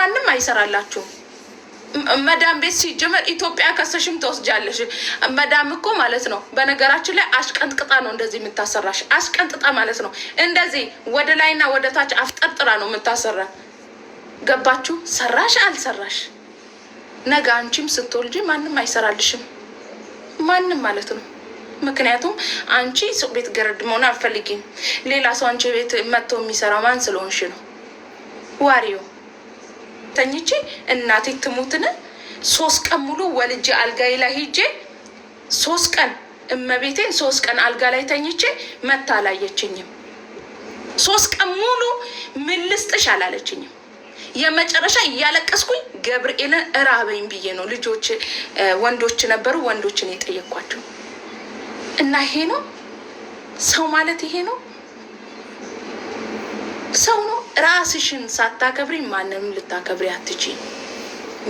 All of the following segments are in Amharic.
ማንም አይሰራላችሁም። መዳም ቤት ሲጀመር ኢትዮጵያ ከሰሽም ተወስጃለሽ። መዳም እኮ ማለት ነው በነገራችን ላይ አሽቀንጥቅጣ ነው እንደዚህ የምታሰራሽ። አሽቀንጥጣ ማለት ነው እንደዚህ ወደ ላይና ወደ ታች አፍጠርጥራ ነው የምታሰራ። ገባችሁ? ሰራሽ አልሰራሽ ነገ አንቺም ስትወልጂ ማንም አይሰራልሽም። ማንም ማለት ነው። ምክንያቱም አንቺ ሰው ቤት ገረድ መሆን አልፈልጊም። ሌላ ሰው አንቺ ቤት መጥቶ የሚሰራ ማን ስለሆንሽ ነው? ዋሪዮ ተኝቼ እናቴ ትሙትን 3 ቀን ሙሉ ወልጄ አልጋይ ላይ ሂጄ 3 ቀን እመቤቴን 3 ቀን አልጋ ላይ ተኝቼ መታ አላየችኝም። 3 ቀን ሙሉ ምን ልስጥሽ አላለችኝም። የመጨረሻ እያለቀስኩኝ ገብርኤልን እራበኝ ብዬ ነው። ልጆች ወንዶች ነበሩ፣ ወንዶችን የጠየኳቸው እና ይሄ ነው ሰው ማለት ይሄ ነው ሰው ነው። ራስሽን ሳታከብሪ ማንንም ልታከብሪ አትቺ።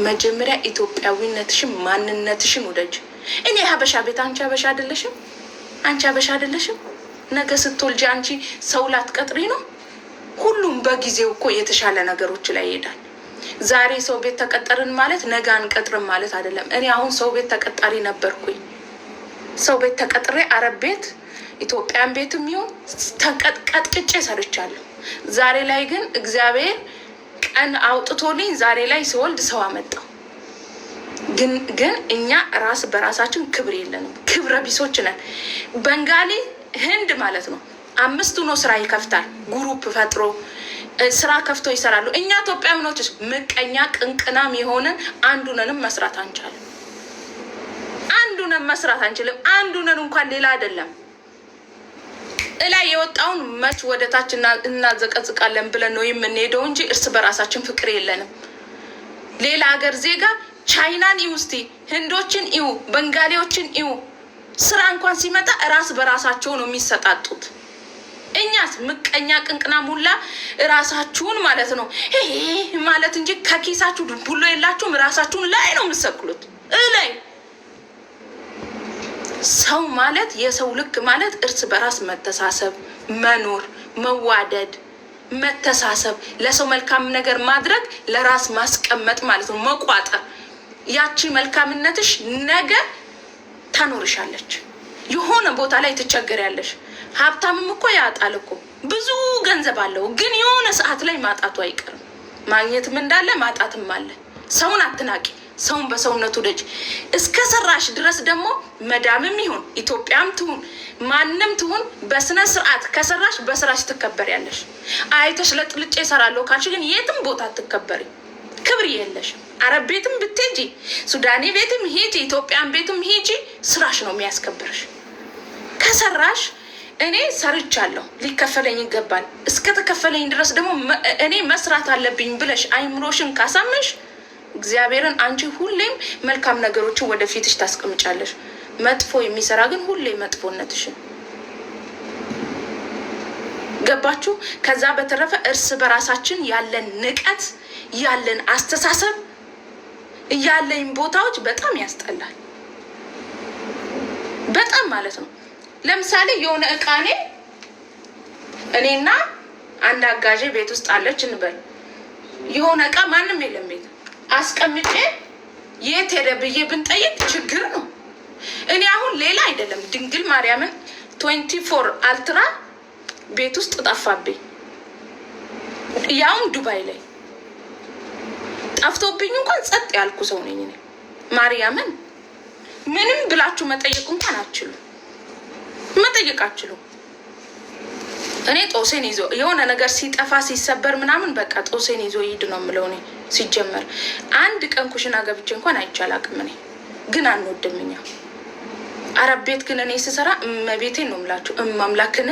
መጀመሪያ ኢትዮጵያዊነትሽን ማንነትሽን ውደጅ። እኔ ሀበሻ ቤት አንቺ ሀበሻ አይደለሽም፣ አንቺ ሀበሻ አይደለሽም። ነገ ስትወልጂ አንቺ ሰው ላትቀጥሪ ነው። ሁሉም በጊዜው እኮ የተሻለ ነገሮች ላይ ይሄዳል። ዛሬ ሰው ቤት ተቀጠርን ማለት ነገ አንቀጥርም ማለት አይደለም። እኔ አሁን ሰው ቤት ተቀጣሪ ነበርኩኝ። ሰው ቤት ተቀጥሬ አረብ ቤት ኢትዮጵያን ቤትም ይሁን ቀጥቅጬ ሰርቻለሁ። ዛሬ ላይ ግን እግዚአብሔር ቀን አውጥቶልኝ ዛሬ ላይ ስወልድ ሰው አመጣው። ግን እኛ ራስ በራሳችን ክብር የለንም። ክብረ ቢሶች ነን። በንጋሊ ህንድ ማለት ነው 5 ነው ስራ ይከፍታል። ግሩፕ ፈጥሮ ስራ ከፍቶ ይሰራሉ። እኛ ኢትዮጵያውያኖች ምቀኛ ቅንቅናም የሆነን አንዱነንም መስራት አንቻልም። አንዱነን መስራት አንችልም። አንዱነን እንኳን ሌላ አይደለም እላይ የወጣውን መች ወደ ታች እናዘቀዝቃለን ብለን ነው የምንሄደው እንጂ እርስ በራሳችን ፍቅር የለንም። ሌላ ሀገር ዜጋ ቻይናን ይው፣ እስቲ ህንዶችን ይው፣ በንጋሊዎችን ይው። ስራ እንኳን ሲመጣ ራስ በራሳቸው ነው የሚሰጣጡት። እኛስ ምቀኛ ቅንቅና ሙላ ራሳችሁን ማለት ነው ማለት እንጂ ከኪሳችሁ ዱሎ የላችሁም። ራሳችሁን ላይ ነው የምትሰቅሉት ላይ። ሰው ማለት የሰው ልክ ማለት እርስ በራስ መተሳሰብ፣ መኖር፣ መዋደድ፣ መተሳሰብ፣ ለሰው መልካም ነገር ማድረግ፣ ለራስ ማስቀመጥ ማለት ነው። መቋጠር። ያቺ መልካምነትሽ ነገ ታኖርሻለች። የሆነ ቦታ ላይ ትቸገሪያለሽ። ሀብታምም እኮ ያጣል እኮ ብዙ ገንዘብ አለው፣ ግን የሆነ ሰዓት ላይ ማጣቱ አይቀርም። ማግኘትም እንዳለ ማጣትም አለ። ሰውን አትናቂ። ሰውን በሰውነቱ ደጅ እስከ ሰራሽ ድረስ ደግሞ መዳምም ይሁን ኢትዮጵያም ትሁን ማንም ትሁን በስነ ስርዓት ከሰራሽ በስራሽ ትከበሪያለሽ። አይተሽ ለጥልጬ እሰራለሁ ካልሽ ግን የትም ቦታ አትከበሪ። ክብር የለሽም። አረብ ቤትም ብትሄጂ፣ ሱዳኔ ቤትም ሂጂ፣ ኢትዮጵያን ቤትም ሂጂ፣ ስራሽ ነው የሚያስከብርሽ። ከሰራሽ እኔ ሰርቻለሁ ሊከፈለኝ ይገባል፣ እስከተከፈለኝ ድረስ ደግሞ እኔ መስራት አለብኝ ብለሽ አይምሮሽን ካሳመሽ እግዚአብሔርን አንቺ ሁሌም መልካም ነገሮችን ወደፊትሽ ታስቀምጫለሽ። መጥፎ የሚሰራ ግን ሁሌ መጥፎነትሽን ገባችሁ? ከዛ በተረፈ እርስ በራሳችን ያለን ንቀት፣ ያለን አስተሳሰብ፣ ያለን ቦታዎች በጣም ያስጠላል። በጣም ማለት ነው። ለምሳሌ የሆነ እቃኔ እኔና አንድ አጋዤ ቤት ውስጥ አለች እንበል። የሆነ እቃ ማንም የለም ቤት አስቀምጬ የት ሄደ ብዬ ብንጠይቅ ችግር ነው። እኔ አሁን ሌላ አይደለም ድንግል ማርያምን 24 አልትራ ቤት ውስጥ ጠፋብኝ። ያውም ዱባይ ላይ ጠፍቶብኝ እንኳን ጸጥ ያልኩ ሰው ነኝ እኔ። ማርያምን ምንም ብላችሁ መጠየቅ እንኳን አትችሉ፣ መጠየቅ አትችሉ። እኔ ጦሴን ይዞ የሆነ ነገር ሲጠፋ ሲሰበር ምናምን በቃ ጦሴን ይዞ ይሄድ ነው የምለው። እኔ ሲጀመር አንድ ቀን ኩሽና ገብቼ እንኳን አይቻል አቅም። እኔ ግን አንወድም እኛ አረብ ቤት ግን እኔ ስሰራ እመቤቴን ነው የምላችሁ። እማምላክን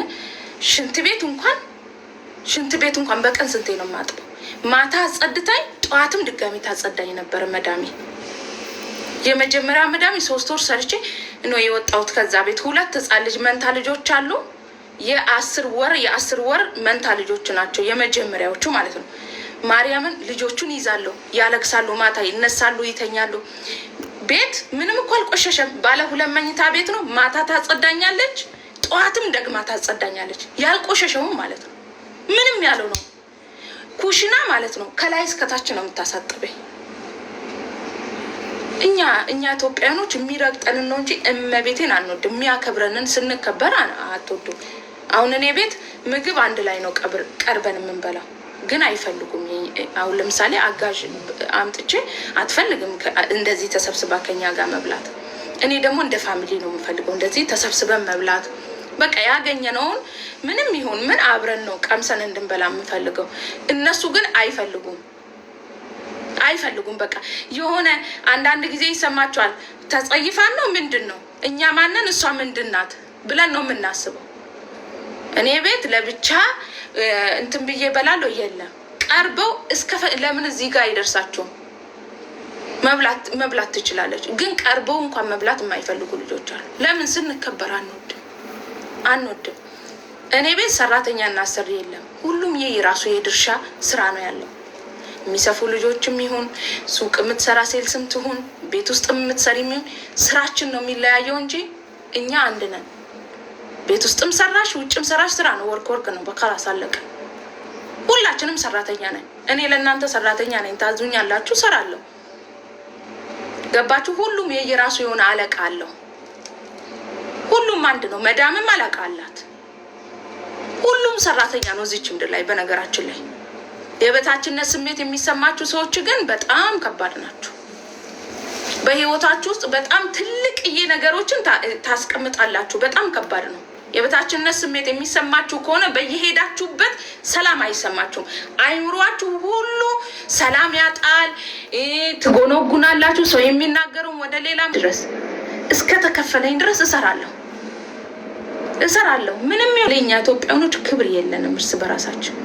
ሽንት ቤት እንኳን በቀን ስንቴ ነው የማጥበው? ማታ አጸድታኝ ጠዋትም ድጋሚ ታጸዳኝ ነበር መዳሜ። የመጀመሪያ መዳሜ 3 ወር ሰርቼ ነው የወጣሁት ከዛ ቤት። 2 ህፃን ልጅ መንታ ልጆች አሉ። የ10 ወር መንታ ልጆች ናቸው የመጀመሪያዎቹ ማለት ነው። ማርያምን ልጆቹን ይዛለሁ፣ ያለቅሳሉ፣ ማታ ይነሳሉ፣ ይተኛሉ። ቤት ምንም እኮ አልቆሸሸም። ባለ 2 መኝታ ቤት ነው። ማታ ታጸዳኛለች፣ ጠዋትም ደግማ ታጸዳኛለች። ያልቆሸሸውም ማለት ነው ምንም ያለው ነው። ኩሽና ማለት ነው ከላይ እስከታች ነው የምታሳጥበኝ። እኛ ኢትዮጵያኖች የሚረግጠንን ነው እንጂ እመቤቴን አንወድም። የሚያከብረንን ስንከበር አትወዱም። አሁን እኔ ቤት ምግብ አንድ ላይ ነው ቀርበን የምንበላው፣ ግን አይፈልጉም። አሁን ለምሳሌ አጋዥ አምጥቼ አትፈልግም እንደዚህ ተሰብስባ ከኛ ጋር መብላት። እኔ ደግሞ እንደ ፋሚሊ ነው የምፈልገው እንደዚህ ተሰብስበን መብላት። በቃ ያገኘነውን ምንም ይሁን ምን አብረን ነው ቀምሰን እንድንበላ የምፈልገው። እነሱ ግን አይፈልጉም። በቃ የሆነ አንዳንድ ጊዜ ይሰማቸዋል። ተጸይፋን ነው ምንድን ነው እኛ ማንን እሷ ምንድን ናት ብለን ነው የምናስበው። እኔ ቤት ለብቻ እንትን ብዬ በላለሁ የለም። ቀርበው ለምን እዚህ ጋር አይደርሳቸውም? መብላት ትችላለች፣ ግን ቀርበው እንኳን መብላት የማይፈልጉ ልጆች አሉ። ለምን? ስንከበር አንወድም። እኔ ቤት ሰራተኛና አሰሪ የለም። ሁሉም የራሱ የድርሻ ስራ ነው ያለው። የሚሰፉ ልጆችም ይሁን ሱቅ የምትሰራ ሴልስም ትሁን ቤት ውስጥ የምትሰሪ ይሁን ስራችን ነው የሚለያየው እንጂ እኛ አንድ ነን። ቤት ውስጥም ሰራሽ ውጭም ሰራሽ ስራ ነው። ወርክ ነው። በካላስ አለቀ። ሁላችንም ሰራተኛ ነን። እኔ ለእናንተ ሰራተኛ ነኝ። ታዙኛላችሁ፣ ሰራለሁ። ገባችሁ? ሁሉም የየራሱ የሆነ አለቃ አለው። ሁሉም አንድ ነው። መዳምም አለቃ አላት። ሁሉም ሰራተኛ ነው እዚች ምድር ላይ። በነገራችን ላይ የበታችነት ስሜት የሚሰማችሁ ሰዎች ግን በጣም ከባድ ናቸው። በህይወታችሁ ውስጥ በጣም ትልቅዬ ነገሮችን ታስቀምጣላችሁ። በጣም ከባድ ነው። የበታችነት ስሜት የሚሰማችሁ ከሆነ በየሄዳችሁበት ሰላም አይሰማችሁም። አይምሯችሁ ሁሉ ሰላም ያጣል። ትጎነጉናላችሁ። ሰው የሚናገረው ወደ ሌላ ድረስ እስከ ተከፈለኝ ድረስ እሰራለሁ። ምንም የኛ ኢትዮጵያኖች ክብር የለንም። እርስ በራሳችን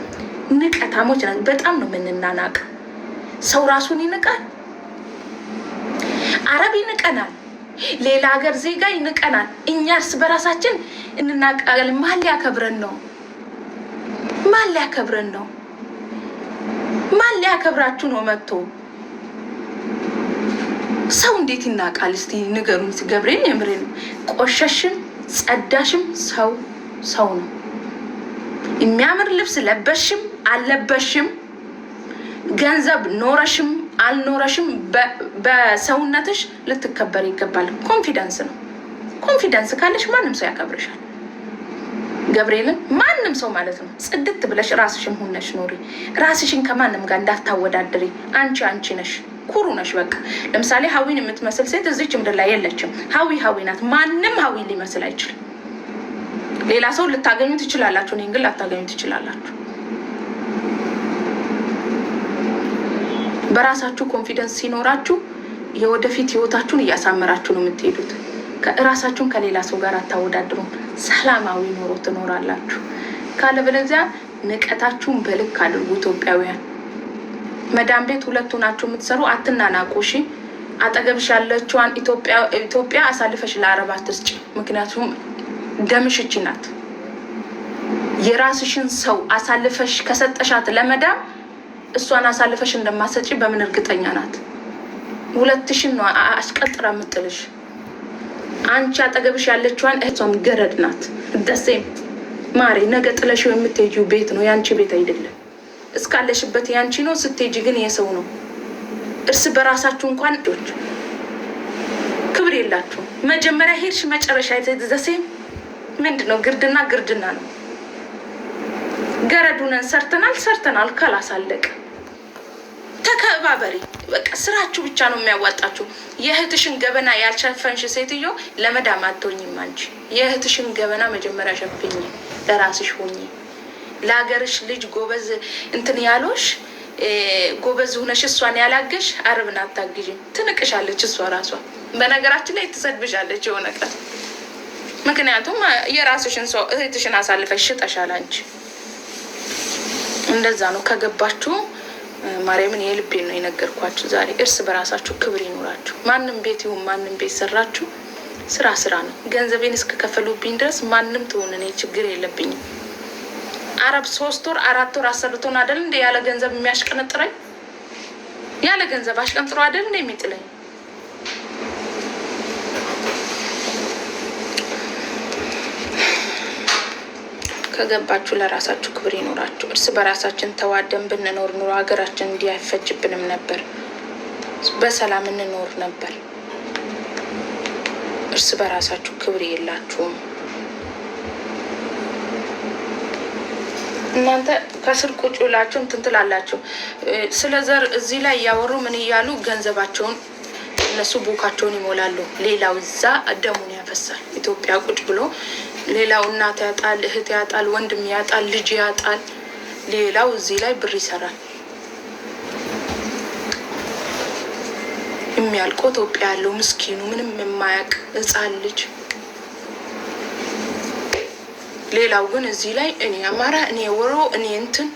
ንቀታሞች ነን። በጣም ነው የምንናናቅ። ሰው ራሱን ይንቃል። አረብ ይንቀናል። ሌላ ሀገር ዜጋ ይንቀናል። እኛ እርስ በራሳችን እንናቃለን። ማን ሊያከብረን ነው? ማን ሊያከብራችሁ ነው? መጥቶ ሰው እንዴት ይናቃል? እስቲ ንገሩን። ገብርኤል የምሬ ነው። ቆሸሽም ጸዳሽም ሰው ነው። የሚያምር ልብስ ለበሽም አልለበሽም፣ ገንዘብ ኖረሽም አልኖረሽም በሰውነትሽ ልትከበር ይገባል። ኮንፊደንስ ነው። ኮንፊደንስ ካለሽ ማንም ሰው ያከብርሻል። ገብርኤልን ማንም ሰው ማለት ነው። ጽድት ብለሽ ራስሽን ሁነሽ ኖሪ። ራስሽን ከማንም ጋር እንዳታወዳድሪ። አንቺ ነሽ፣ ኩሩ ነሽ። በቃ ለምሳሌ ሀዊን የምትመስል ሴት እዚች ምድር ላይ የለችም። ሀዊ ናት። ማንም ሀዊ ሊመስል አይችልም። ሌላ ሰው ልታገኙ ትችላላችሁ፣ እኔን ግን ላታገኙ ትችላላችሁ። በራሳችሁ ኮንፊደንስ ሲኖራችሁ የወደፊት ህይወታችሁን እያሳመራችሁ ነው የምትሄዱት። ራሳችሁን ከሌላ ሰው ጋር አታወዳድሩም። ሰላማዊ ኑሮ ትኖራላችሁ። ካለበለዚያ ንቀታችሁን በልክ አድርጉ። ኢትዮጵያውያን መዳም ቤት ሁለቱ ናችሁ የምትሰሩ። አትናናቁ። እሺ፣ አጠገብሽ ያለችዋን ኢትዮጵያ አሳልፈሽ ለአረብ አትስጪ። ምክንያቱም ደምሽ እቺ ናት። የራስሽን ሰው አሳልፈሽ ከሰጠሻት ለመዳም እሷን አሳልፈሽ እንደማሰጪ በምን እርግጠኛ ናት? ሁለትሽን ነው አስቀጥራ የምጥልሽ። አንቺ አጠገብሽ ያለችዋን እሷም ገረድ ናት። ደሴም ማሬ፣ ነገ ጥለሽው የምትሄጂው ቤት ነው፣ ያንቺ ቤት አይደለም። እስካለሽበት ያንቺ ነው፣ ስትሄጂ ግን የሰው ነው። እርስ በራሳችሁ እንኳን ዶች ክብር የላችሁ። መጀመሪያ ሄድሽ፣ መጨረሻ ደሴም ምንድነው? ግርድና ነው። ገረዱነን ሰርተናል ካላሳለቀ ተከባበሪ። በቃ ስራችሁ ብቻ ነው የሚያዋጣችሁ። የእህትሽን ገበና ያልሸፈንሽ ሴትዮ ለመዳም አትሆኝም። አንቺ የእህትሽን ገበና መጀመሪያ ሸፍኝ፣ ለራስሽ ሆኚ። ለሀገርሽ ልጅ ጎበዝ እንትን ያሎሽ ጎበዝ ሆነሽ እሷን ያላገሽ አረብን አታግዥም። ትንቅሻለች እሷ ራሷ። በነገራችን ላይ ትሰድብሻለች የሆነ ቀን። ምክንያቱም የራስሽን ሰው እህትሽን አሳልፈሽ ሽጠሻል አንቺ። እንደዛ ነው። ከገባችሁ ማርያምን የልቤን ነው የነገርኳችሁ ዛሬ። እርስ በራሳችሁ ክብር ይኖራችሁ። ማንም ቤት ይሁን ማንም ቤት ሰራችሁ፣ ስራ ነው። ገንዘቤን እስከከፈሉብኝ ድረስ ማንም ትሆን እኔ ችግር የለብኝም። አረብ 3 ወር 4 ወር አሰርቶን አይደል እንደ ያለ ገንዘብ የሚያሽቀነጥረኝ? ያለ ገንዘብ አሽቀንጥሮ አይደል እንደ የሚጥለኝ? ከገባችሁ ለራሳችሁ ክብር ይኖራችሁ። እርስ በራሳችን ተዋደን ብንኖር ኑሮ ሀገራችን እንዲህ አይፈጅብንም ነበር፣ በሰላም እንኖር ነበር። እርስ በራሳችሁ ክብር የላችሁም። እናንተ ከስር ቁጭ ብላችሁ እንትን ትላላችሁ። ስለ ዘር እዚህ ላይ እያወሩ ምን እያሉ ገንዘባቸውን እነሱ ቡካቸውን ይሞላሉ። ሌላው እዛ ደሙን ያፈሳል። ኢትዮጵያ ቁጭ ብሎ ሌላው እናት ያጣል፣ እህት ያጣል፣ ወንድም ያጣል፣ ልጅ ያጣል። ሌላው እዚህ ላይ ብር ይሰራል። የሚያልቀው ኢትዮጵያ ያለው ምስኪኑ ምንም የማያውቅ ሕፃን ልጅ። ሌላው ግን እዚህ ላይ እኔ አማራ፣ እኔ ወሮ፣ እኔ እንትን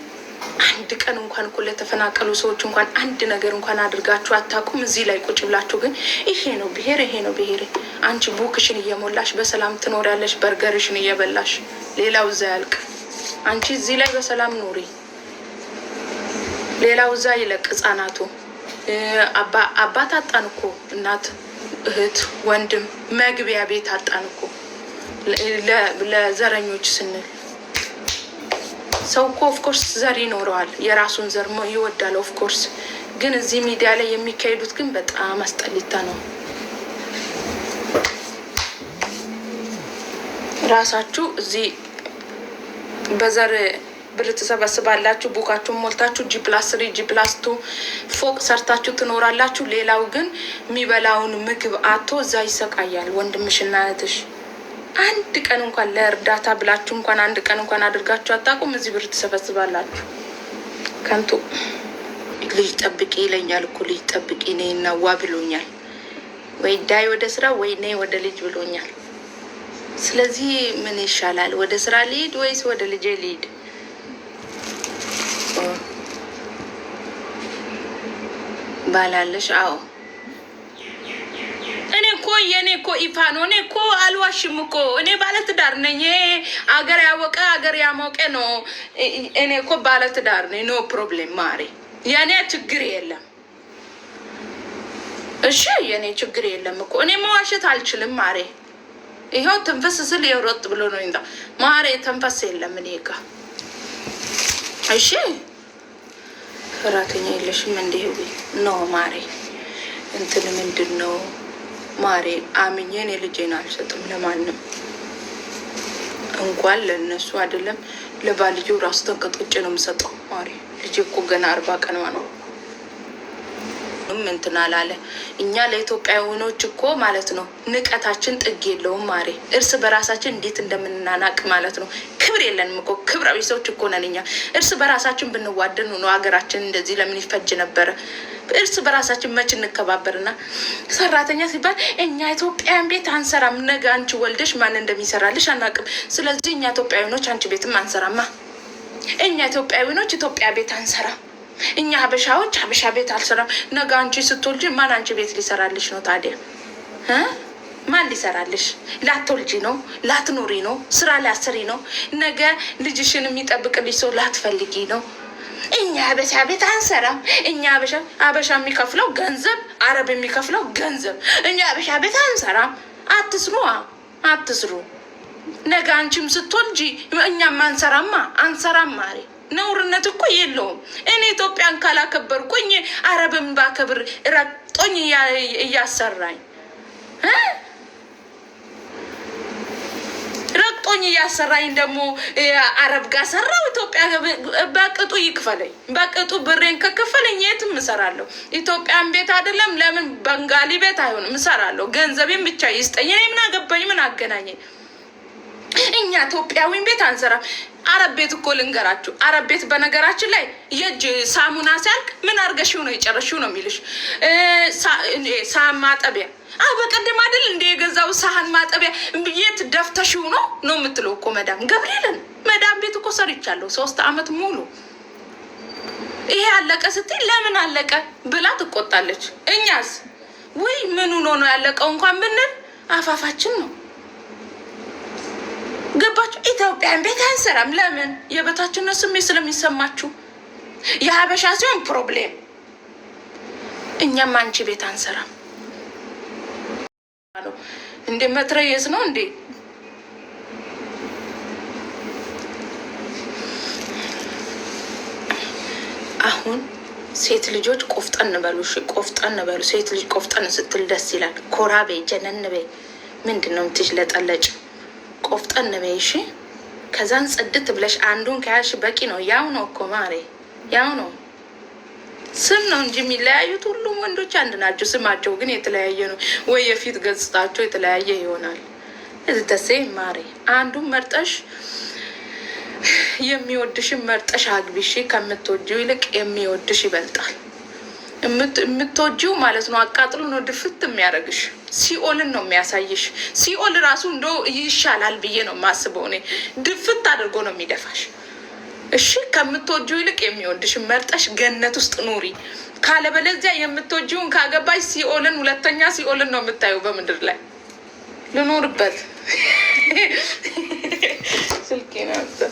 አንድ ቀን እንኳን እኮ ለተፈናቀሉ ሰዎች እንኳን አንድ ነገር እንኳን አድርጋችሁ አታውቁም። እዚህ ላይ ቁጭ ብላችሁ ግን ይሄ ነው ብሄር፣ ይሄ ነው ብሄር። አንቺ ቡክሽን እየሞላሽ በሰላም ትኖሪያለሽ፣ በርገርሽን እየበላሽ። ሌላው እዛ ያልቅ፣ አንቺ እዚህ ላይ በሰላም ኑሪ። ሌላው እዛ ይለቅ። ህጻናቱ አባት አጣን እኮ፣ እናት፣ እህት፣ ወንድም፣ መግቢያ ቤት አጣን እኮ ለዘረኞች ስንል። ሰው እኮ ኦፍኮርስ ዘር ይኖረዋል፣ የራሱን ዘር ይወዳል ኦፍኮርስ። ግን እዚህ ሚዲያ ላይ የሚካሄዱት ግን በጣም አስጠሊታ ነው። ራሳችሁ እዚህ በዘር ብር ትሰበስባላችሁ፣ ቡካችሁን ሞልታችሁ G+3 G+2 ፎቅ ሰርታችሁ ትኖራላችሁ። ሌላው ግን የሚበላውን ምግብ አቶ እዛ ይሰቃያል ወንድምሽና እህትሽ። አንድ ቀን እንኳን ለእርዳታ ብላችሁ እንኳን አንድ ቀን እንኳን አድርጋችሁ አታውቁም። እዚህ ብር ትሰበስባላችሁ። ከንቱ ልጅ ጠብቂ ይለኛል እኮ ልጅ ጠብቂ ነይ እናዋ ብሎኛል። ወይ ዳይ ወደ ስራ ወይ ነይ ወደ ልጅ ብሎኛል። ስለዚህ ምን ይሻላል? ወደ ስራ ልሂድ ወይስ ወደ ልጄ ልሂድ? ባላለሽ? አዎ እኔ እኮ የኔ እኮ ይፋ ነው። እኔ እኮ አልዋሽም እኮ እኔ ባለትዳር ነኝ። አገር ያወቀ አገር ያሞቀ ነው። እኔ እኮ ባለትዳር ነኝ። ኖ ፕሮብሌም ማሪ፣ የኔ ችግር የለም። እሺ የኔ ችግር የለም እኮ እኔ መዋሸት አልችልም ማሪ። ይኸው ተንፈስ ስል የሮጥ ብሎ ነው እንዳ ማሪ፣ ተንፈስ የለም እኔ ጋ። እሺ ሰራተኛ የለሽም እንዴ? ነው ማሪ፣ እንትን ምንድን ነው ማሪ? አምኜን የልጄን አልሰጥም ለማንም፣ እንኳን ለነሱ አይደለም ለባልጆ ራሱ ተንቀጥቅጬ ነው የምሰጠው ማሪ። ልጄ እኮ ገና 40 ቀኗ ነው። እንትን አላለ። እኛ ለኢትዮጵያውያኖች እኮ ማለት ነው ንቀታችን ጥግ የለውም ማሪ። እርስ በራሳችን እንዴት እንደምንናናቅ ማለት ነው። ክብር የለንም እኮ፣ ክብራዊ ሰዎች እኮ ነን እኛ። እርስ በራሳችን ብንዋደን ነው ሀገራችን እንደዚህ ለምን ይፈጅ ነበረ? እርስ በራሳችን መች እንከባበርና ሰራተኛ ሲባል እኛ ኢትዮጵያውያን ቤት አንሰራም። ነገ አንቺ ወልደሽ ማን እንደሚሰራልሽ አናውቅም። ስለዚህ እኛ ኢትዮጵያውያኖች አንቺ ቤትም አንሰራማ። እኛ ኢትዮጵያውያኖች ኢትዮጵያ ቤት አንሰራም። እኛ ሀበሻዎች ሀበሻ ቤት አልሰራም። ነገ አንቺ ስትወልጂ ማን አንቺ ቤት ሊሰራልሽ ነው ታዲያ? ማን ሊሰራልሽ? ላትወልጂ ነው? ላትኖሪ ነው? ስራ ላስሪ ነው? ነገ ልጅሽን የሚጠብቅልሽ ሰው ላትፈልጊ ነው? እኛ ሀበሻ ቤት አንሰራም። እኛ ሀበሻ የሚከፍለው ገንዘብ፣ አረብ የሚከፍለው ገንዘብ። እኛ ሀበሻ ቤት አንሰራም። አትስሩ፣ አትስሩ። ነገ አንቺም ስትወልጂ እኛም አንሰራም ማሪ። ነውርነት እኮ የለውም። እኔ ኢትዮጵያን ካላከበርኩኝ አረብን ባከብር ረግጦኝ እያሰራኝ ረግጦኝ እያሰራኝ ደግሞ አረብ ጋር ሰራው። ኢትዮጵያ በቅጡ ይክፈለኝ። በቅጡ ብሬን ከከፈለኝ የትም እሰራለሁ። ኢትዮጵያን ቤት አይደለም ለምን በንጋሊ ቤት አይሆንም? እሰራለሁ። ገንዘቤን ብቻ ይስጠኝ። እኔ ምን አገባኝ? ምን አገናኘኝ? እኛ ኢትዮጵያዊን ቤት አንሰራም። አረብ ቤት እኮ ልንገራችሁ፣ አረብ ቤት በነገራችን ላይ የእጅ ሳሙና ሲያልቅ ምን አርገሽው ነው የጨረሽው ነው የሚልሽ። ሳህን ማጠቢያ በቀደም አይደል እንደ የገዛው ሳህን ማጠቢያ የት ደፍተሽው ነው የምትለው እኮ መዳም ገብርኤልን። መዳም ቤት እኮ ሰርቻለሁ 3 አመት ሙሉ። ይሄ አለቀ ስትይ ለምን አለቀ ብላ ትቆጣለች። እኛስ ወይ ምኑ ነው ያለቀው እንኳን ብንል አፋፋችን ነው። ገባችሁ? ኢትዮጵያን ቤት አንሰራም። ለምን? የበታችነት ስሜት ስለሚሰማችሁ። የሀበሻ ሲሆን ፕሮብሌም። እኛም አንቺ ቤት አንሰራም። እንደ መትረየስ ነው እንዴ? አሁን ሴት ልጆች ቆፍጠን በሉ። እሺ ቆፍጠን በሉ። ሴት ልጅ ቆፍጠን ስትል ደስ ይላል። ኮራ በይ፣ ጀነን በይ። ምንድን ነው የምትሽለጠለጭ? ቆፍጠን በይ። እሺ ከዛን ጽድት ብለሽ አንዱን ከያሽ በቂ ነው። ያው ነው እኮ ማሬ፣ ያው ነው። ስም ነው እንጂ የሚለያዩት። ሁሉም ወንዶች አንድ ናቸው። ስማቸው ግን የተለያየ ነው፣ ወይ የፊት ገጽታቸው የተለያየ ይሆናል። እዚህ ደሴ ማሬ፣ አንዱን መርጠሽ የሚወድሽን መርጠሽ አግቢሽ። ከምትወጂው ይልቅ የሚወድሽ ይበልጣል። የምትወጂው ማለት ነው አቃጥሎ ነው ድፍት የሚያደርግሽ። ሲኦልን ነው የሚያሳይሽ። ሲኦል ራሱ እንደ ይሻላል ብዬ ነው የማስበው እኔ። ድፍት አድርጎ ነው የሚደፋሽ። እሺ ከምትወጂው ይልቅ የሚወድሽን መርጠሽ ገነት ውስጥ ኑሪ። ካለበለዚያ የምትወጂውን ካገባሽ ሲኦልን፣ ሁለተኛ ሲኦልን ነው የምታየው በምድር ላይ። ልኖርበት ስልኬ ነበር።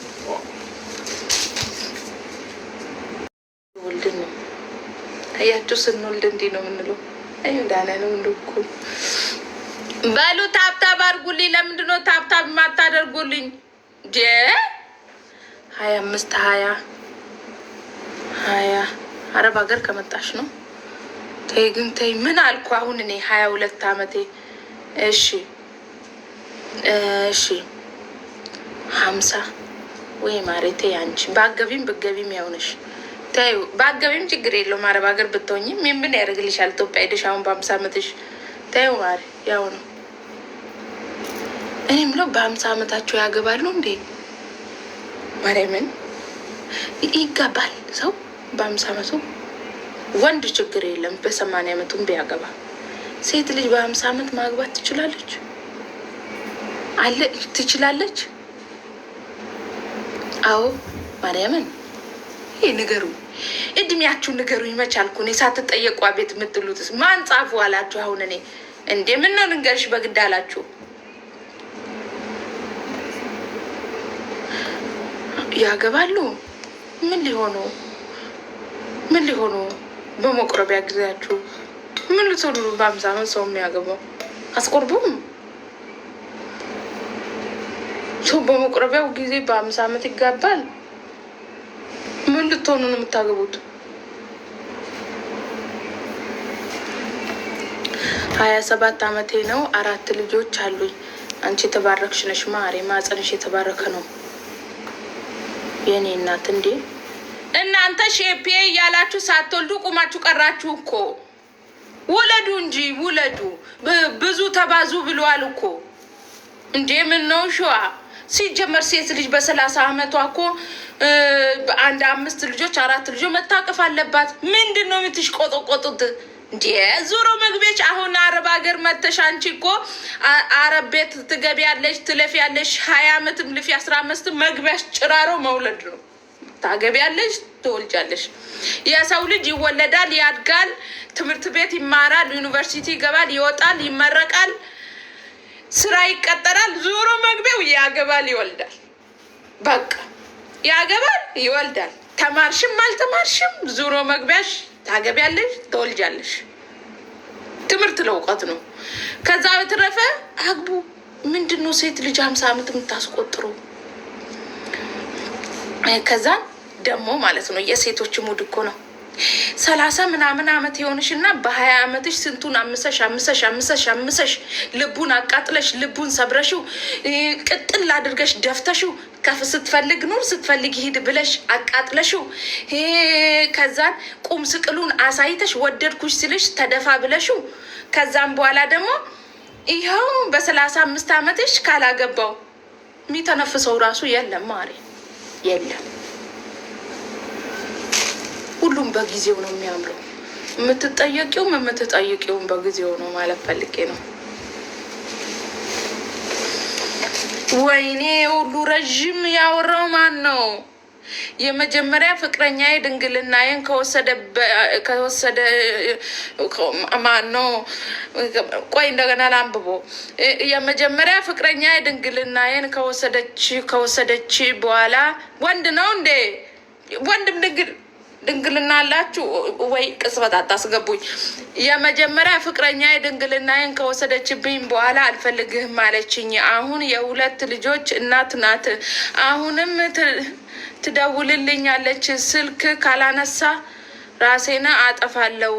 ወልድን ነው አያችሁ፣ ስንወልድ እንዲህ ነው የምንለው። አይ ዳና ነው እንደኩ በሉ። ታብታብ አድርጉልኝ። ለምንድነው ታብታብ የማታደርጉልኝ? 25 20 አረብ ሀገር ከመጣሽ ነው። ተይ ግን ተይ። ምን አልኩ አሁን እኔ 22 ዓመቴ። እሺ 50 ወይ ማሬቴ። አንቺ ባገቢም ብገቢም ያውነሽ። ተይ ባገቢም ችግር የለውም። አረብ ሀገር ብትሆኝም ምን ያደርግልሻል? ኢትዮጵያ ሄደሽ አሁን በ50 ዓመትሽ ተይው ማሬ፣ ያው ነው። እኔ የምለው በ50 ዓመታቸው ያገባሉ እንዴ? ማርያምን ይጋባል ሰው በ50 ዓመቱ። ወንድ ችግር የለም በ80 ዓመቱም ቢያገባ። ሴት ልጅ በ50 ዓመት ማግባት ትችላለች አለ ትችላለች። አዎ ማርያምን ይህ ንገሩ፣ እድሜያችሁ ንገሩ። ይመቻልኩ እኔ ሳትጠየቁ ቤት የምትሉትስ ማን ጻፉ አላችሁ? አሁን እኔ እንዴ ምን ነው ልንገርሽ በግድ አላችሁ? ያገባሉ። ምን ሊሆኑ በመቁረቢያ ጊዜያችሁ ምን ልትሆኑ? በ50 ዓመት ሰው የሚያገባው አስቆርቡም። ሰው በመቁረቢያው ጊዜ በ50 ዓመት ይጋባል። ምን ልትሆኑ ነው የምታገቡት? 27 ዓመቴ ነው። 4 ልጆች አሉኝ። አንቺ የተባረክሽ ነሽ ማሬ፣ ማጸንሽ የተባረከ ነው የኔ እናት። እንዴ እናንተ ሼፔ እያላችሁ ሳትወልዱ ቁማችሁ ቀራችሁ እኮ። ውለዱ እንጂ ውለዱ፣ ብዙ ተባዙ ብለዋል እኮ። እንዴ ምን ነው ሸዋ? ሲጀመር ሴት ልጅ በ30 ዓመቷ እኮ 5 ልጆች 4 ልጆች መታቀፍ አለባት። ምንድን ነው የምትሽቆጠቆጡት እንዴ? ዞሮ መግቢያች። አሁን አረብ ሀገር መተሽ አንቺ እኮ አረብ ቤት ትገቢያለሽ፣ ትለፊያለሽ። 20 ዓመትም ልፊ 15 መግቢያሽ ጭራሮ መውለድ ነው። ታገቢያለሽ፣ ትወልጃለሽ። የሰው ልጅ ይወለዳል፣ ያድጋል፣ ትምህርት ቤት ይማራል፣ ዩኒቨርሲቲ ይገባል፣ ይወጣል፣ ይመረቃል፣ ስራ ይቀጠራል። ዞሮ መግቢያው ያገባል፣ ይወልዳል። በቃ ያገባል፣ ይወልዳል። ተማርሽም አልተማርሽም ዞሮ መግቢያሽ ታገቢያለሽ፣ ትወልጃለሽ። ትምህርት ለእውቀት ነው። ከዛ በተረፈ አግቡ። ምንድን ነው ሴት ልጅ 50 ዓመት የምታስቆጥሩ? ከዛ ደግሞ ማለት ነው የሴቶች ሙድ እኮ ነው 30 ምናምን ዓመት የሆንሽ እና በ20 ዓመትሽ ስንቱን አምሰሽ ልቡን አቃጥለሽ ልቡን ሰብረሽው ቅጥል አድርገሽ ደፍተሽው ስትፈልግ ኑር ስትፈልግ ሂድ ብለሽ አቃጥለሽው ከዛን ቁም ስቅሉን አሳይተሽ ወደድኩሽ ሲልሽ ተደፋ ብለሽው ከዛም በኋላ ደግሞ ይኸው በ35 ዓመትሽ ካላገባው የሚተነፍሰው ራሱ የለም ማሪ የለም። ሁሉም በጊዜው ነው የሚያምረው። የምትጠየቂውም በጊዜው ነው ማለት ፈልጌ ነው። ወይኔ ሁሉ ረዥም ያወራው ማን ነው? የመጀመሪያ ፍቅረኛዬ ድንግልናዬን ከወሰደ ማን ነው? ቆይ እንደገና ላንብቦ። የመጀመሪያ ፍቅረኛዬ ድንግልናዬን ከወሰደች በኋላ ወንድ ነው እንዴ? ወንድም ድንግል ድንግልና አላችሁ ወይ? ቅጽበት አታስገቡኝ። የመጀመሪያ ፍቅረኛ ድንግልናዬን ከወሰደችብኝ በኋላ አልፈልግህም አለችኝ። አሁን የሁለት ልጆች እናት ናት። አሁንም ትደውልልኛለች። ስልክ ካላነሳ ራሴን አጠፋለሁ።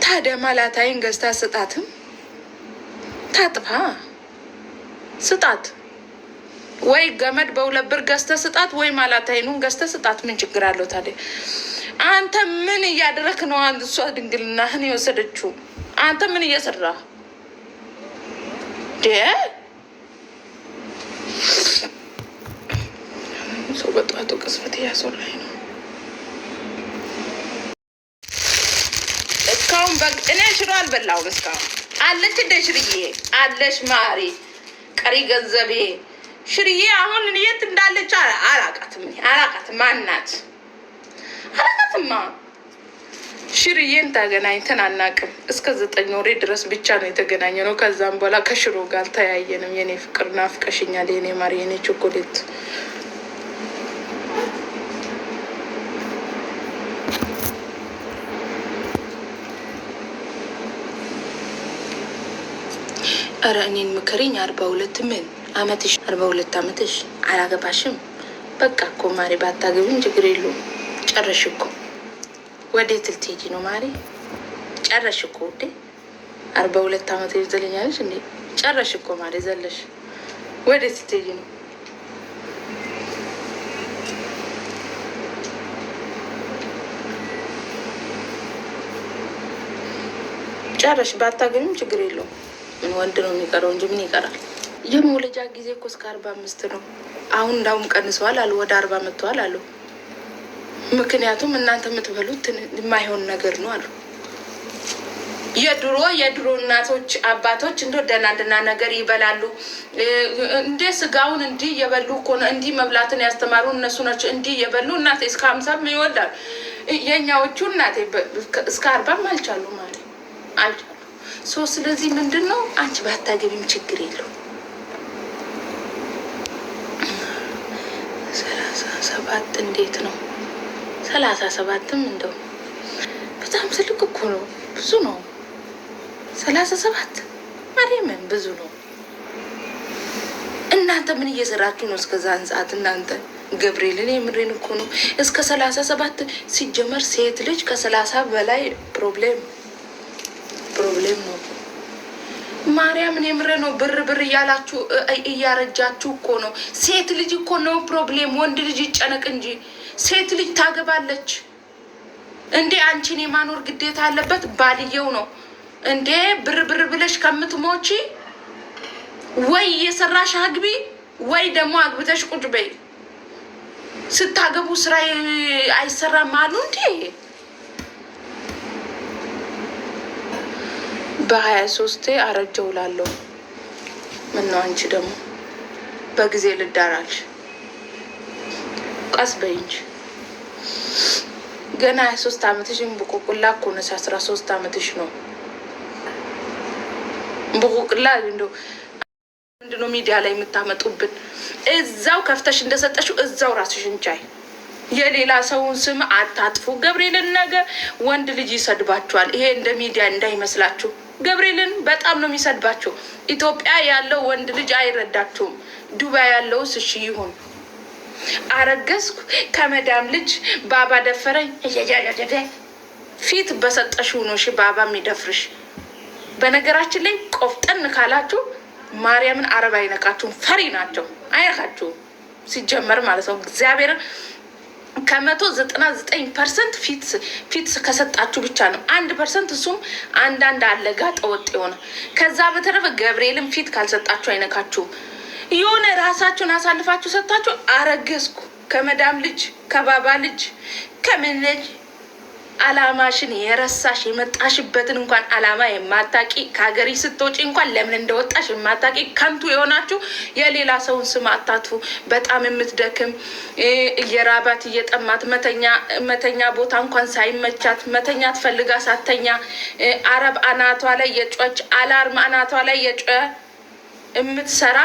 ታዲያ ማላታይን ገዝታ ስጣትም ታጥፋ ስጣት፣ ወይ ገመድ በሁለት ብር ገዝተ ስጣት፣ ወይ ማላታይኑን ገዝተ ስጣት። ምን ችግር አለው ታዲያ? አንተ ምን እያደረክ ነው? አንድ እሷ ድንግልናህን የወሰደችው አንተ ምን እየሰራ ሰው በጠዋቱ ቅስፈት እያስወራኝ ነው። እስካሁን እኔ ሽሮ አልበላሁም። እስካሁን አለች እንደ ሽርዬ አለሽ ማሪ ቀሪ ገንዘቤ ሽርዬ አሁን የት እንዳለች አላቃትም። ማናት አላቃትማ። ሽርዬን ተገናኝተን አናቅም። እስከ 9 ወሬ ድረስ ብቻ ነው የተገናኘ ነው። ከዛም በኋላ ከሽሮ ጋር ተያየንም። የኔ ፍቅር ናፍቀሽኛል፣ የኔ ማሪ፣ የኔ ቾኮሌት። ኧረ እኔን ምክሪኝ። 42 ምን አመትሽ? 42 አመትሽ አላገባሽም? በቃ እኮ ማሪ፣ ባታገቢም ችግር የለውም። ጨረሽ እኮ። ወዴት ልትሄጂ ነው ማሪ? ጨረሽ እኮ ውዴ። 42 አመት ይዘልኛለሽ እንዴ? ጨረሽ እኮ ማሪ፣ ዘለሽ። ወዴት ልትሄጂ ነው? ጨረሽ። ባታገቢም ችግር የለውም። ምን ወንድ ነው የሚቀረው እንጂ ምን ይቀራል? የመውለጃ ጊዜ እኮ እስከ 45 ነው። አሁን እንዳውም ቀንሰዋል አሉ፣ ወደ 40 መጥተዋል አሉ። ምክንያቱም እናንተ የምትበሉት የማይሆን ነገር ነው አሉ። የድሮ እናቶች አባቶች እንደ ደህና ነገር ይበላሉ። እንደ ስጋውን እንዲህ እየበሉ እኮ ነው እንዲህ መብላትን ያስተማሩ እነሱ ናቸው። እንዲህ እየበሉ እናቴ እስከ 50 ይወልዳሉ። የኛዎቹ እናቴ እስከ 40 አልቻሉ ማለት አልቻሉ። ስለዚህ ምንድን ነው አንቺ ባታገቢም ችግር የለው። 37 እንዴት ነው? 37ም እንደው በጣም ትልቅ እኮ ነው። ብዙ ነው 37 ማርያምን ብዙ ነው። እናንተ ምን እየሰራችሁ ነው እስከዛን ሰዓት? እናንተ ገብርኤልን የምሬን እኮ ነው። እስከ 37 ሲጀመር ሴት ልጅ ከ30 በላይ ፕሮብሌም ነው። ማርያምን የምሬ ነው። ብር እያላችሁ እያረጃችሁ እኮ ነው። ሴት ልጅ እኮ ነው ፕሮብሌም። ወንድ ልጅ ይጨነቅ እንጂ ሴት ልጅ ታገባለች እንዴ? አንቺን የማኖር ግዴታ ያለበት ባልየው ነው እንዴ? ብር ብለሽ ከምትሞቺ ወይ እየሰራሽ አግቢ፣ ወይ ደግሞ አግብተሽ ቁጭ በይ። ስታገቡ ስራ አይሰራም አሉ እንዴ? በ23 አረጀው ላለሁ። ምነው አንቺ ደግሞ በጊዜ ልዳራልሽ? ቀስ በይ እንጂ ገና 23 አመትሽ። ብቁቁላ እኮ ነሽ። 13 አመትሽ ነው ብቁቁላ። ምንድነው ሚዲያ ላይ የምታመጡብን? እዛው ከፍተሽ እንደሰጠሽው እዛው ራስሽን ቻይ። የሌላ ሰውን ስም አታጥፉ። ገብርኤልን ነገ ወንድ ልጅ ይሰድባችኋል። ይሄ እንደ ሚዲያ እንዳይመስላችሁ። ገብርኤልን በጣም ነው የሚሰድባቸው። ኢትዮጵያ ያለው ወንድ ልጅ አይረዳችሁም። ዱባይ ያለውስ እሺ ይሁን። አረገዝኩ ከመዳም ልጅ ባባ ደፈረኝ ፊት በሰጠሽው ነው እሺ ባባ የሚደፍርሽ። በነገራችን ላይ ቆፍጠን ካላችሁ ማርያምን አረብ አይነካችሁም። ፈሪ ናቸው፣ አይነካችሁም ሲጀመር ማለት ነው። እግዚአብሔርን ከ199% ፊት ከሰጣችሁ ብቻ ነው 1%። እሱም አንዳንድ አለጋ ጠወጥ የሆነ ከዛ በተረፈ ገብርኤልም ፊት ካልሰጣችሁ አይነካችሁም። የሆነ ራሳችሁን አሳልፋችሁ ሰጣችሁ። አረገዝኩ ከመዳም ልጅ ከባባ ልጅ ከምን ልጅ አላማሽን የረሳሽ የመጣሽበትን እንኳን አላማ የማታቂ ከሀገሪ ስትወጪ እንኳን ለምን እንደወጣሽ የማታቂ ከንቱ የሆናችሁ የሌላ ሰውን ስም አታጥፉ። በጣም የምትደክም እየራባት እየጠማት መተኛ ቦታ እንኳን ሳይመቻት መተኛ ትፈልጋ ሳተኛ አረብ አናቷ ላይ የጮች አላርም አናቷ ላይ የጮ የምትሰራ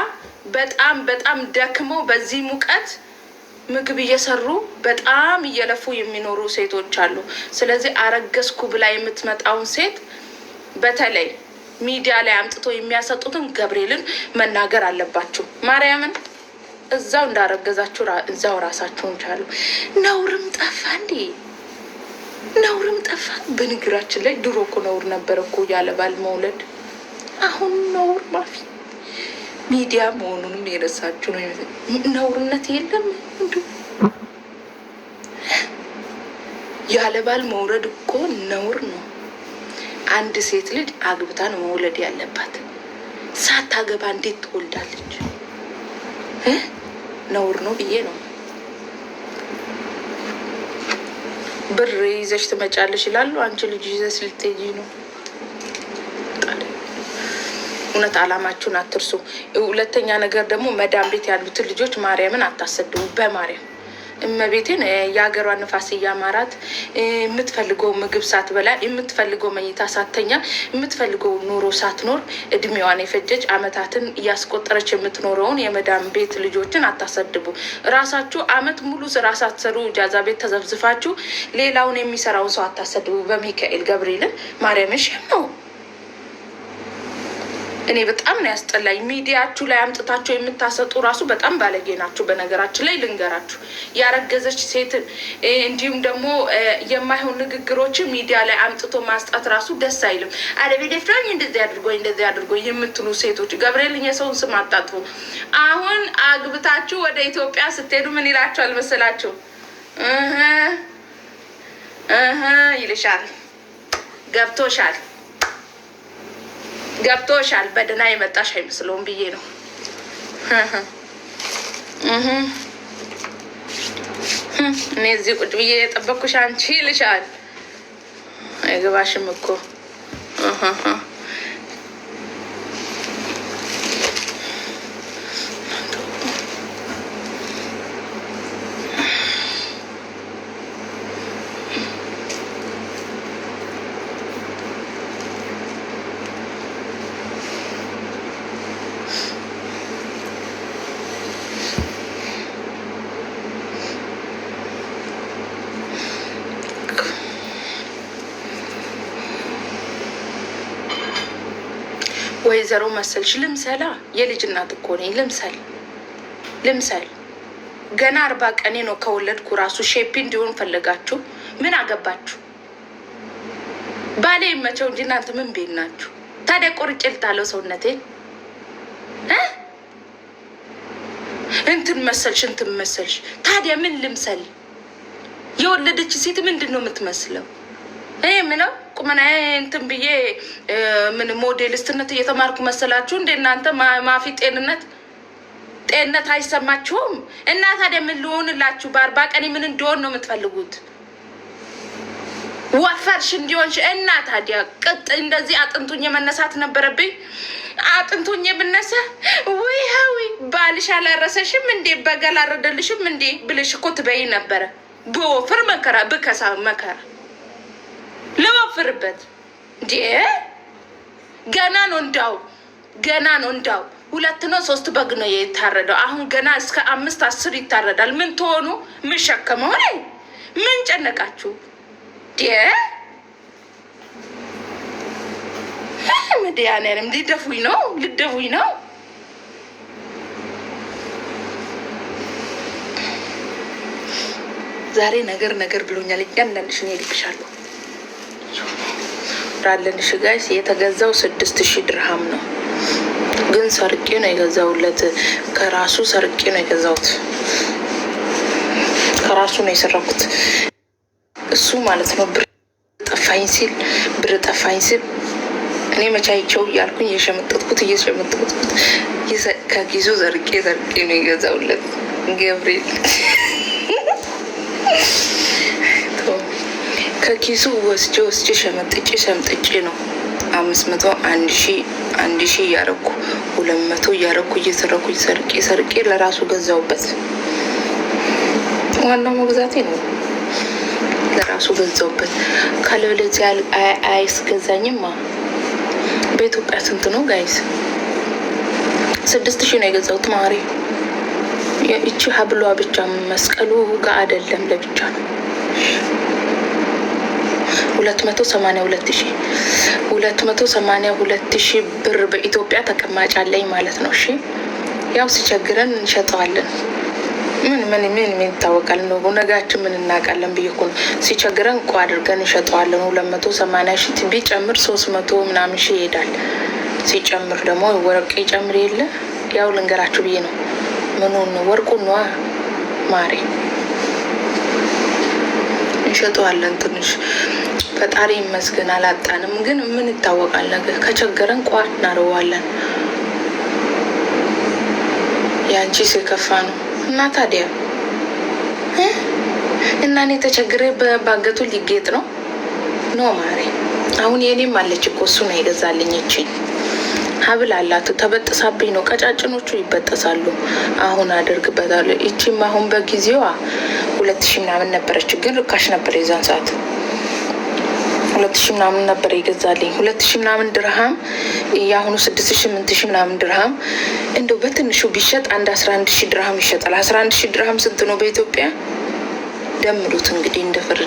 በጣም ደክሞ በዚህ ሙቀት ምግብ እየሰሩ በጣም እየለፉ የሚኖሩ ሴቶች አሉ። ስለዚህ አረገዝኩ ብላ የምትመጣውን ሴት በተለይ ሚዲያ ላይ አምጥቶ የሚያሰጡትን ገብርኤልን መናገር አለባችሁ። ማርያምን እዛው እንዳረገዛችሁ እዛው ራሳችሁን ቻሉ። ነውርም ጠፋ እንዴ? ነውርም ጠፋ። በንግራችን ላይ ድሮ እኮ ነውር ነበር እኮ ያለ ባል መውለድ። አሁን ነውር ማፊ ሚዲያ መሆኑንም የረሳችሁ ነው። ነውርነት የለም እንዱ ያለ ባል መውለድ እኮ ነውር ነው። አንድ ሴት ልጅ አግብታ ነው መውለድ ያለባት። ሳታገባ እንዴት ትወልዳለች? ነውር ነው ብዬ ነው። ብር ይዘሽ ትመጫለሽ ይላሉ። አንቺ ልጅ ይዘሽ ልትሄጂ ነው። እውነት አላማችሁን አትርሱ። ሁለተኛ ነገር ደግሞ መዳም ቤት ያሉትን ልጆች ማርያምን አታሰድቡ። በማርያም እመቤቴን የሀገሯ ንፋስ እያማራት የምትፈልገው ምግብ ሳትበላ የምትፈልገው መኝታ ሳተኛ የምትፈልገው ኑሮ ሳትኖር እድሜዋን የፈጀች አመታትን እያስቆጠረች የምትኖረውን የመዳም ቤት ልጆችን አታሰድቡ። ራሳችሁ አመት ሙሉ ስራ ሳትሰሩ ጃዛ ቤት ተዘብዝፋችሁ ሌላውን የሚሰራውን ሰው አታሰድቡ። በሚካኤል ገብርኤልን ማርያምሽ ነው። እኔ በጣም ነው ያስጠላኝ። ሚዲያችሁ ላይ አምጥታችሁ የምታሰጡ ራሱ በጣም ባለጌ ናችሁ። በነገራችን ላይ ልንገራችሁ፣ ያረገዘች ሴትን እንዲሁም ደግሞ የማይሆን ንግግሮችን ሚዲያ ላይ አምጥቶ ማስጣት ራሱ ደስ አይልም። አለቤደፍራኝ እንደዚህ አድርጎኝ የምትሉ ሴቶች ገብርኤል የሰውን ስም አታጥፉ። አሁን አግብታችሁ ወደ ኢትዮጵያ ስትሄዱ ምን ይላችኋል መሰላችሁ? ይልሻል፣ ገብቶሻል በደህና የመጣሽ አይመስለውም ብዬ ነው። እኔ እዚህ ቁጭ ብዬ የጠበኩሽ አንቺ ይልሻል። አይገባሽም እኮ ወይዘሮ መሰልሽ ልምሰላ። የልጅ እናት እኮ ነኝ። ልምሰል ገና 40 ቀኔ ነው ከወለድኩ። ራሱ ሼፒ እንዲሆን ፈለጋችሁ? ምን አገባችሁ? ባሌ መቸው እንጂ እናንተ ምን ቤት ናችሁ ታዲያ? ቆርጬ ልጣለው ሰውነቴን። እንትን መሰልሽ ታዲያ ምን ልምሰል? የወለደች ሴት ምንድን ነው የምትመስለው? ምነው ቁመና እንትን ብዬ ምን ሞዴሊስትነት እየተማርኩ መሰላችሁ እንደ እናንተ? ማፊ ጤንነት አይሰማችሁም? እና ታዲያ ምን ልሆንላችሁ? በ40 ቀኔ ምን እንደሆን ነው የምትፈልጉት? ወፈርሽ እንዲሆንሽ እና ታዲያ ቅጥ እንደዚህ አጥንቱኝ መነሳት ነበረብኝ? አጥንቱኝ ብነሳ ውይ ባልሽ አላረሰሽም እንዴ በገላ አረደልሽም እንዴ ብልሽ እኮ ትበይ ነበረ። በወፍር መከራ ብከሳ መከራ ለወፍርበት እንዴ ገና ነው እንዳው 2 ነው 3 በግ ነው የታረደው። አሁን ገና እስከ 5 10 ይታረዳል። ምን ትሆኑ? ምን ሸከመው ነው? ምን ጨነቃችሁ? መድኃኒዓለም ልደፉኝ ነው። ዛሬ ነገር ብሎኛል። እያንዳንድሽ እኔ ልክሻለሁ ራለንሽ ጋይስ። የተገዛው 6000 ድርሃም ነው፣ ግን ሰርቄ ነው የገዛውለት። ከራሱ ሰርቄ ነው የገዛውት። ከራሱ ነው የሰራኩት እሱ ማለት ነው። ብር ጠፋኝ ሲል እኔ መቻይቸው እያልኩኝ እየሸመጠጥኩት ከጊዜ ዘርቄ ነው የገዛውለት። ገብርኤል ከኪሱ ወስጄ ሸምጥጬ ነው 500 1,000 እያረኩ 200 እያረኩ እየሰረኩኝ ሰርቄ ለራሱ ገዛውበት። ዋናው መግዛቴ ነው። ለራሱ ገዛውበት። ካለበለዚያ አይስገዛኝማ። በኢትዮጵያ ስንት ነው ጋይስ? 6,000 ነው የገዛሁት። ማሪ እቺ ሀብሏ ብቻ መስቀሉ ጋር አይደለም ለብቻ ነው። 282,000 ብር በኢትዮጵያ ተቀማጭ አለኝ ማለት ነው። እሺ ያው ሲቸግረን እንሸጠዋለን። ምን ይታወቃል ነው ነጋችን ምን እናውቃለን ብዬ እኮ ነው። ሲቸግረን እኮ አድርገን እንሸጠዋለን። 280,000 ቢጨምር 300 ምናምን ሺህ ይሄዳል። ሲጨምር ደግሞ ወርቅ ይጨምር የለ ያው ልንገራችሁ ብዬ ነው። ምኑን ወርቁን ነዋ ማሬ እንሸጠዋለን። ትንሽ ፈጣሪ ይመስገን አላጣንም። ግን ምን ይታወቃል ነገር ከቸገረን ቋት እናረዋለን። ያንቺ ሲከፋ ነው እና ታዲያ እና እኔ ተቸግሬ በባገቱ ሊጌጥ ነው ኖ ማሬ። አሁን የኔም አለች እኮ እሱ ነው የገዛልኝ። እቺን ሀብል አላት ተበጥሳብኝ ነው። ቀጫጭኖቹ ይበጠሳሉ። አሁን አደርግበታለሁ። እቺም አሁን በጊዜዋ 2,000 ምናምን ነበረች፣ ግን ርካሽ ነበር የዛን ሰዓት 2,000 ምናምን ነበር የገዛልኝ። 2,000 ምናምን ድርሃም የአሁኑ 6,000 8,000 ምናምን ድርሃም እንደው በትንሹ ቢሸጥ አንድ 11,000 ድርሃም ይሸጣል። 11,000 ድርሃም ስንት ነው በኢትዮጵያ? ደምሩት እንግዲህ እንደፈረደ